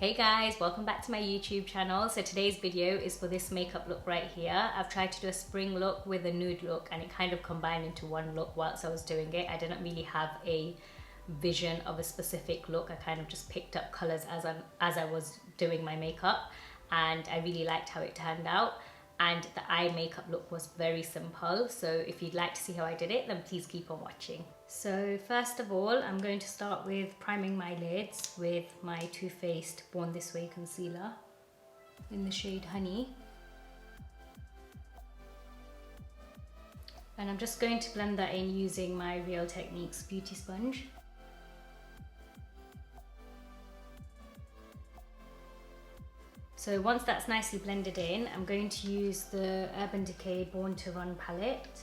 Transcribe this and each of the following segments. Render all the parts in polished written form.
Hey guys, welcome back to my YouTube channel. So today's video is for this makeup look right here. I've tried to do a spring look with a nude look and it kind of combined into one look whilst I was doing it. I didn't really have a vision of a specific look. I kind of just picked up colors as I was doing my makeup, and I really liked how it turned out. And the eye makeup look was very simple. So if you'd like to see how I did it, then please keep on watching. So first of all, I'm going to start with priming my lids with my Too Faced Born This Way concealer in the shade Honey. And I'm just going to blend that in using my Real Techniques beauty sponge. So once that's nicely blended in, I'm going to use the Urban Decay Born to Run palette.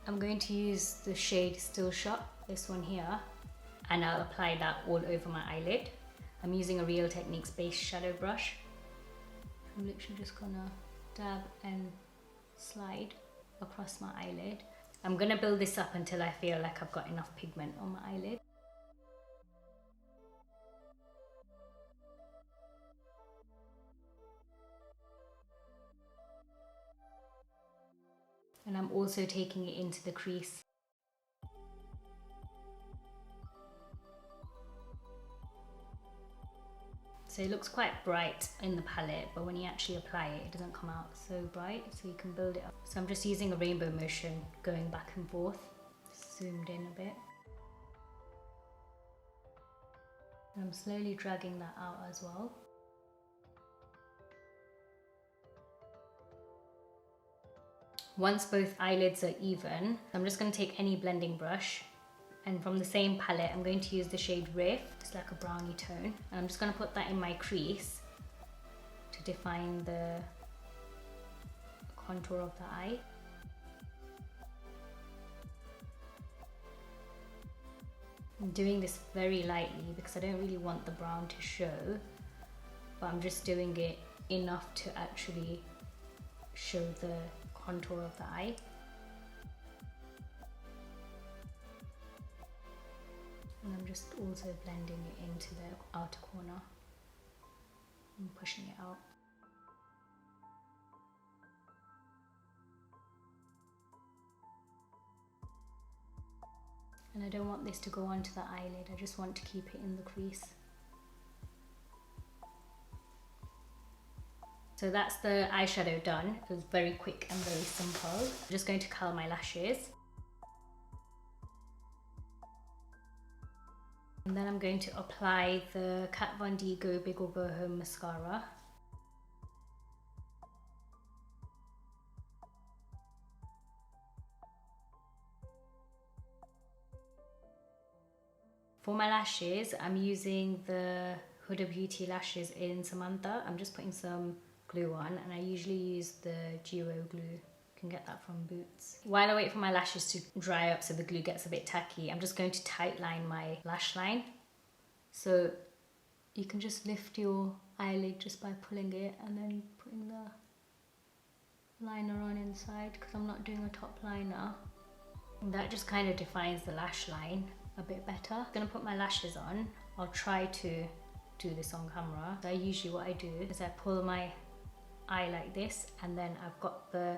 I'm going to use the shade Still Shot, this one here, and I'll apply that all over my eyelid. I'm using a Real Techniques base shadow brush. I'm literally just gonna dab and slide across my eyelid. I'm gonna build this up until I feel like I've got enough pigment on my eyelid. And I'm also taking it into the crease. So it looks quite bright in the palette, but when you actually apply it, it doesn't come out so bright, so you can build it up. So I'm just using a rainbow motion, going back and forth, zoomed in a bit. And I'm slowly dragging that out as well. Once both eyelids are even, I'm just going to take any blending brush, and from the same palette I'm going to use the shade Riff. It's like a brownie tone, and I'm just going to put that in my crease to define the contour of the eye. I'm doing this very lightly because I don't really want the brown to show, but I'm just doing it enough to actually show the contour of the eye. And I'm just also blending it into the outer corner and pushing it out. And I don't want this to go onto the eyelid, I just want to keep it in the crease. So that's the eyeshadow done. It was very quick and very simple. I'm just going to curl my lashes. And then I'm going to apply the Kat Von D Go Big or Go Home Mascara. For my lashes, I'm using the Huda Beauty lashes in Samantha. I'm just putting some glue on, and I usually use the Duo glue. You can get that from Boots. While I wait for my lashes to dry up so the glue gets a bit tacky, I'm just going to tight line my lash line. So you can just lift your eyelid just by pulling it and then putting the liner on inside, because I'm not doing a top liner. And that just kind of defines the lash line a bit better. I'm gonna put my lashes on. I'll try to do this on camera. So usually what I do is I pull my eye like this, and then I've got the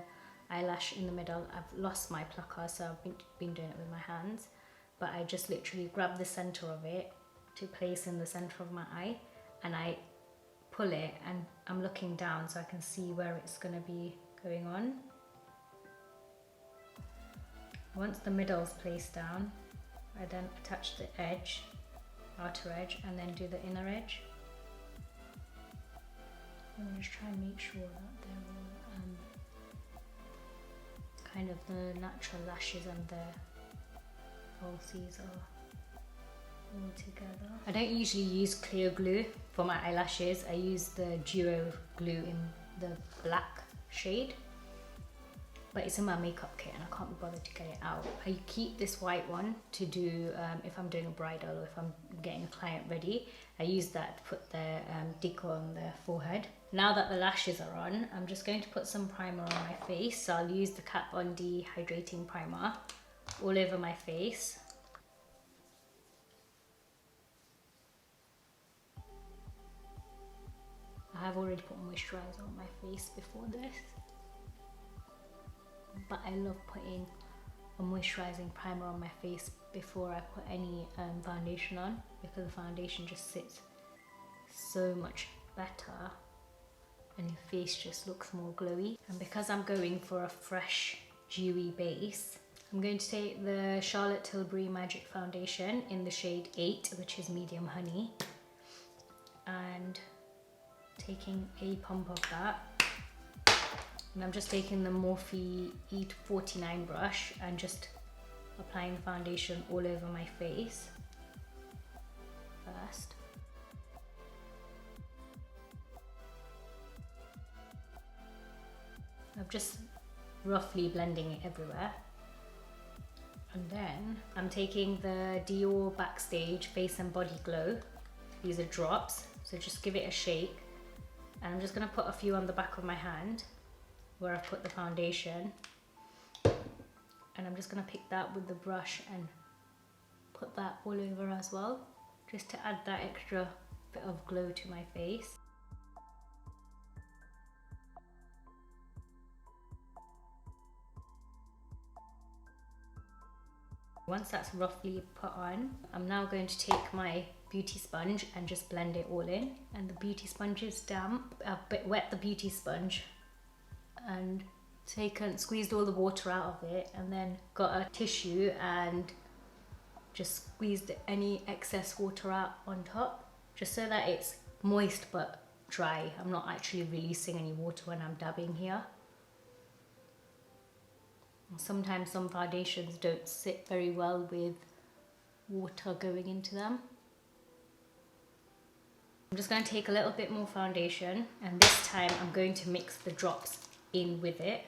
eyelash in the middle. I've lost my plucker, so I've been doing it with my hands, but I just literally grab the center of it to place in the center of my eye, and I pull it, and I'm looking down so I can see where it's going to be going on. Once the middle's placed down, I then attach the edge, outer edge, and then do the inner edge. I'm just try and make sure that they're all kind of the natural lashes and the falsies are all together. I don't usually use clear glue for my eyelashes. I use the Duo glue in the black shade, but it's in my makeup kit and I can't be bothered to get it out. I keep this white one to do if I'm doing a bridal or if I'm getting a client ready. I use that to put the decor on their forehead. Now that the lashes are on, I'm just going to put some primer on my face. So I'll use the Kat Von D Hydrating Primer all over my face. I've already put moisturizer on my face before this, but I love putting a moisturizing primer on my face before I put any foundation on, because the foundation just sits so much better and your face just looks more glowy. And because I'm going for a fresh dewy base, I'm going to take the Charlotte Tilbury Magic Foundation in the shade 8, which is medium honey, and taking a pump of that. And I'm just taking the Morphe E49 brush and just applying the foundation all over my face first. I'm just roughly blending it everywhere. And then I'm taking the Dior Backstage Face and Body Glow. These are drops, so just give it a shake. And I'm just gonna put a few on the back of my hand where I've put the foundation. And I'm just gonna pick that with the brush and put that all over as well, just to add that extra bit of glow to my face. Once that's roughly put on, I'm now going to take my beauty sponge and just blend it all in. And the beauty sponge is damp. I've wet the beauty sponge and squeezed all the water out of it, and then got a tissue and just squeezed any excess water out on top, just so that it's moist but dry. I'm not actually releasing any water when I'm dabbing here. Sometimes some foundations don't sit very well with water going into them. I'm just going to take a little bit more foundation, and this time I'm going to mix the drops in with it.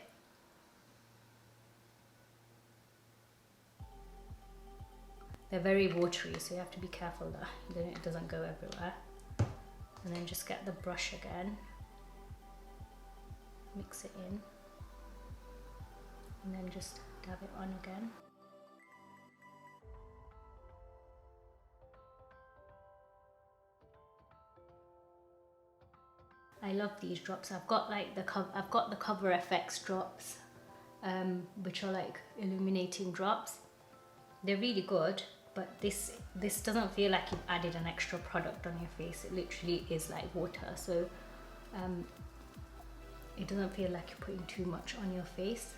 They're very watery, so you have to be careful that it doesn't go everywhere. And then just get the brush again, mix it in, and then just dab it on again. I love these drops. I've got like the Cover FX drops, which are like illuminating drops. They're really good, but this doesn't feel like you've added an extra product on your face. It literally is like water, so it doesn't feel like you're putting too much on your face.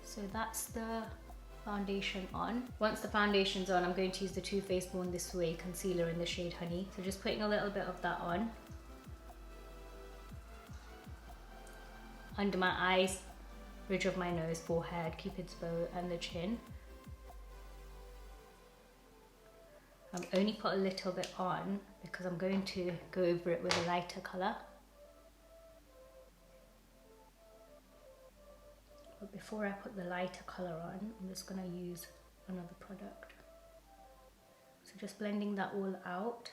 So that's the foundation on. Once the foundation's on, I'm going to use the Too Faced Born This Way concealer in the shade Honey. So just putting a little bit of that on. Under my eyes, ridge of my nose, forehead, Cupid's bow, and the chin. I've only put a little bit on because I'm going to go over it with a lighter colour. But before I put the lighter colour on, I'm just going to use another product. So just blending that all out.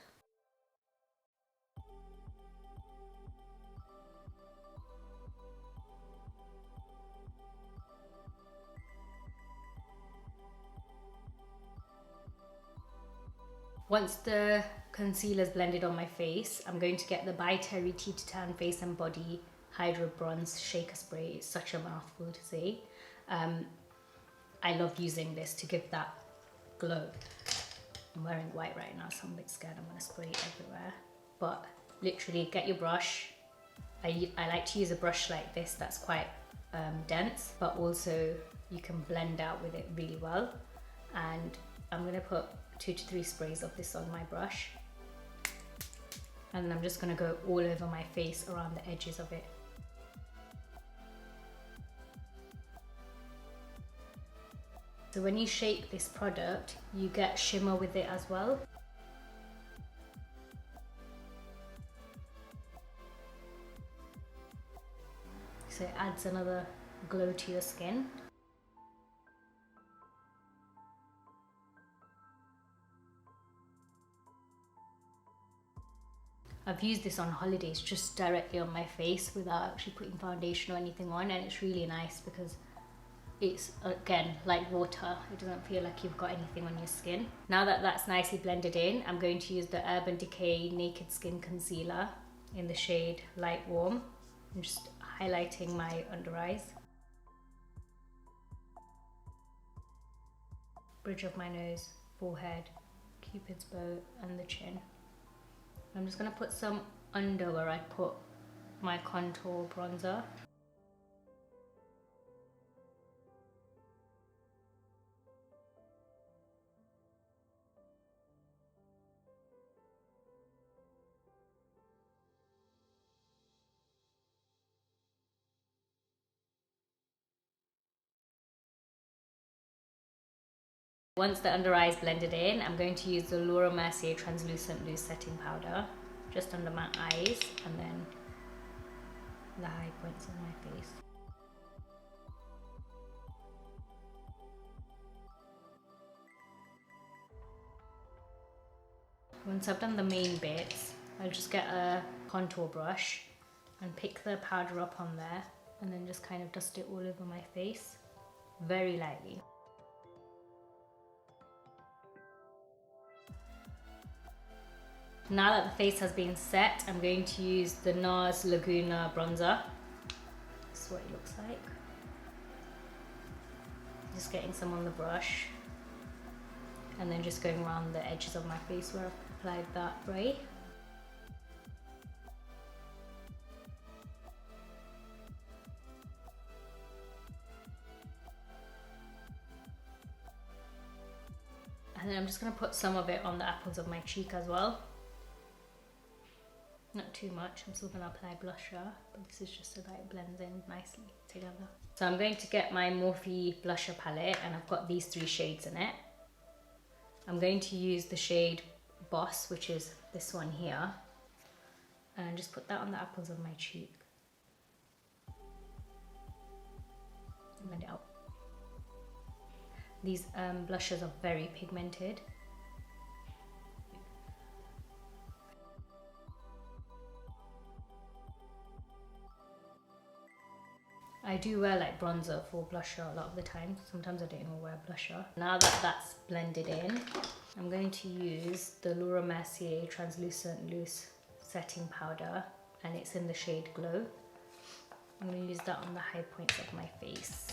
Once the concealer's blended on my face, I'm going to get the By Terry Tea to Tan Face and Body Hydra Bronze Shaker Spray. It's such a mouthful to say. I love using this to give that glow. I'm wearing white right now, so I'm a bit scared I'm going to spray it everywhere. But literally get your brush. I like to use a brush like this that's quite dense, but also you can blend out with it really well. And I'm going to put 2 to 3 sprays of this on my brush. And then I'm just going to go all over my face around the edges of it. So when you shake this product, you get shimmer with it as well. So it adds another glow to your skin. I've used this on holidays just directly on my face without actually putting foundation or anything on, and it's really nice because it's again like water. It doesn't feel like you've got anything on your skin. Now that that's nicely blended in, I'm going to use the Urban Decay Naked Skin Concealer in the shade Light Warm. I'm just highlighting my under eyes, bridge of my nose, forehead, Cupid's bow, and the chin. I'm just going to put some under where I put my contour bronzer. Once the under eye is blended in, I'm going to use the Mercier Translucent Loose Setting Powder just under my eyes and then the high points of my face. Once I've done the main bits, I'll just get a contour brush and pick the powder up on there and then just kind of dust it all over my face, very lightly. Now that the face has been set, I'm going to use the Nars Laguna bronzer. This is what it looks like. Just getting some on the brush and then just going around the edges of my face where I've applied that spray. And then I'm just going to put some of it on the apples of my cheek as well. Not too much, I'm still going to apply blusher, but this is just so that it blends in nicely together. So I'm going to get my Morphe blusher palette and I've got these 3 shades in it. I'm going to use the shade Boss, which is this one here, and just put that on the apples of my cheek. And blend it out. These blushes are very pigmented. I do wear like bronzer for blusher a lot of the time. Sometimes I don't even wear blusher. Now that that's blended in, I'm going to use the Mercier Translucent Loose Setting Powder and it's in the shade Glow. I'm going to use that on the high points of my face.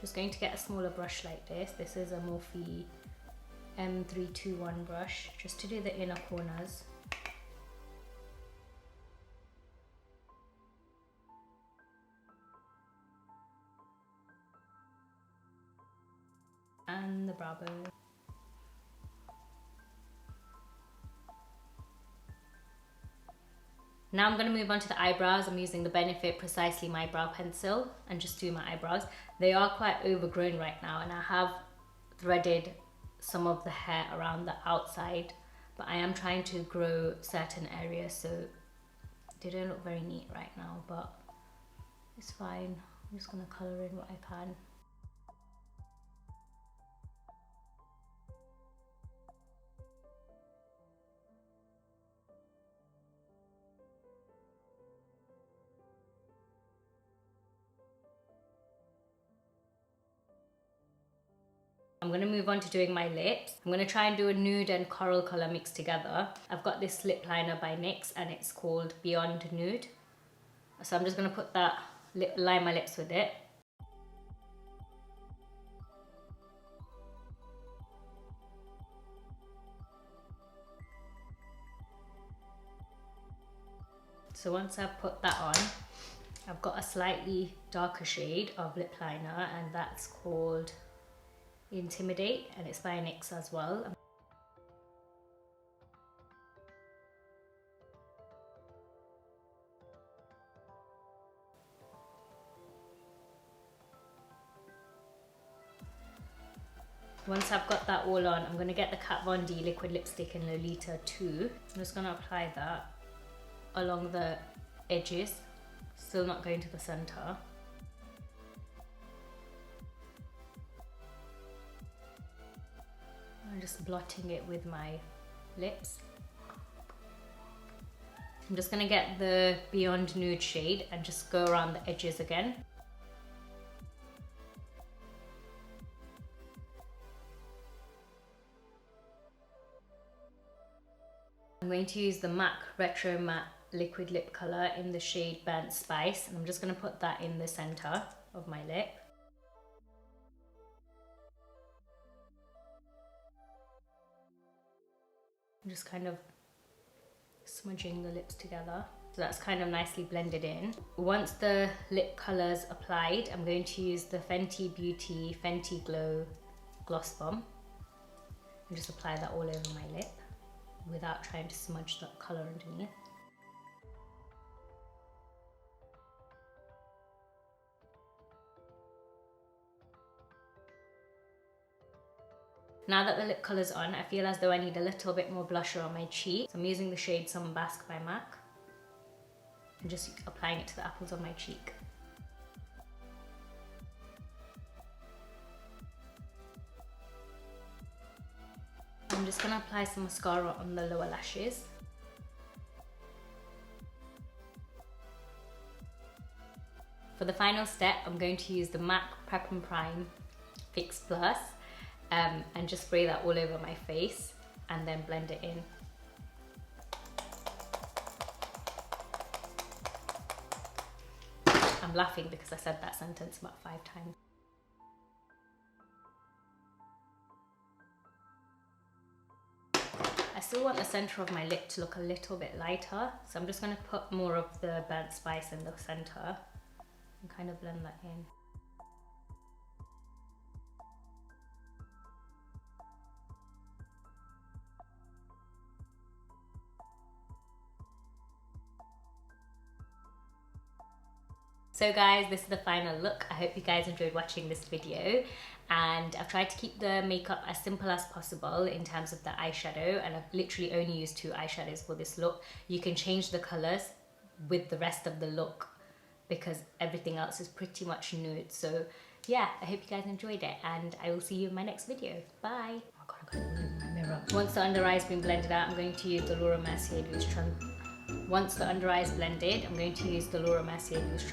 Just going to get a smaller brush like this. This is a Morphe M321 brush, just to do the inner corners. And the brow bone. Now I'm going to move on to the eyebrows. I'm using the Benefit Precisely My Brow Pencil and just do my eyebrows. They are quite overgrown right now and I have threaded some of the hair around the outside, but I am trying to grow certain areas so they don't look very neat right now, but it's fine. I'm just going to colour in what I can. I'm going to move on to doing my lips. I'm going to try and do a nude and coral colour mix together. I've got this lip liner by NYX and it's called Beyond Nude. So I'm just going to put that, line my lips with it. So once I've put that on, I've got a slightly darker shade of lip liner and that's called Intimidate and it's by NYX as well. Once I've got that all on, I'm going to get the Kat Von D liquid lipstick in Lolita 2. I'm just going to apply that along the edges, still not going to the center. I'm just blotting it with my lips. I'm just going to get the Beyond Nude shade and just go around the edges again. I'm going to use the MAC Retro Matte Liquid Lip Colour in the shade Burnt Spice, and I'm just going to put that in the centre of my lip. I'm just kind of smudging the lips together. So that's kind of nicely blended in. Once the lip colour's applied, I'm going to use the Fenty Beauty Fenty Glow Gloss Bomb and just apply that all over my lip without trying to smudge that colour underneath. Now that the lip colour's on, I feel as though I need a little bit more blusher on my cheek. So I'm using the shade Sunbasque by MAC and just applying it to the apples of my cheek. I'm just going to apply some mascara on the lower lashes. For the final step, I'm going to use the MAC Prep and Prime Fix Plus and just spray that all over my face and then blend it in. I'm laughing because I said that sentence about 5 times. I still want the centre of my lip to look a little bit lighter, so I'm just going to put more of the burnt spice in the centre and kind of blend that in. So guys, this is the final look. I hope you guys enjoyed watching this video, and I've tried to keep the makeup as simple as possible in terms of the eyeshadow, and I've literally only used 2 eyeshadows for this look. You can change the colours with the rest of the look because everything else is pretty much nude. So yeah, I hope you guys enjoyed it, and I will see you in my next video. Bye! Oh my god, I got it all over my mirror. Once the under eye's been blended out, I'm going to use the Mercier Loose Once the under eye is blended, I'm going to use the Mercier Loose